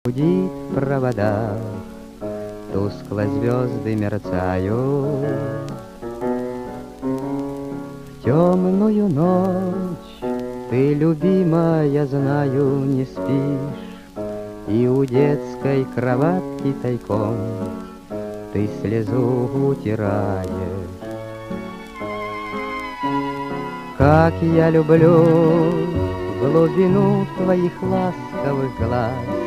Гудит в проводах, тускло звезды мерцают. В темную ночь ты, любимая, знаю, не спишь, И у детской кроватки тайком ты слезу утираешь. Как я люблю глубину твоих ласковых глаз,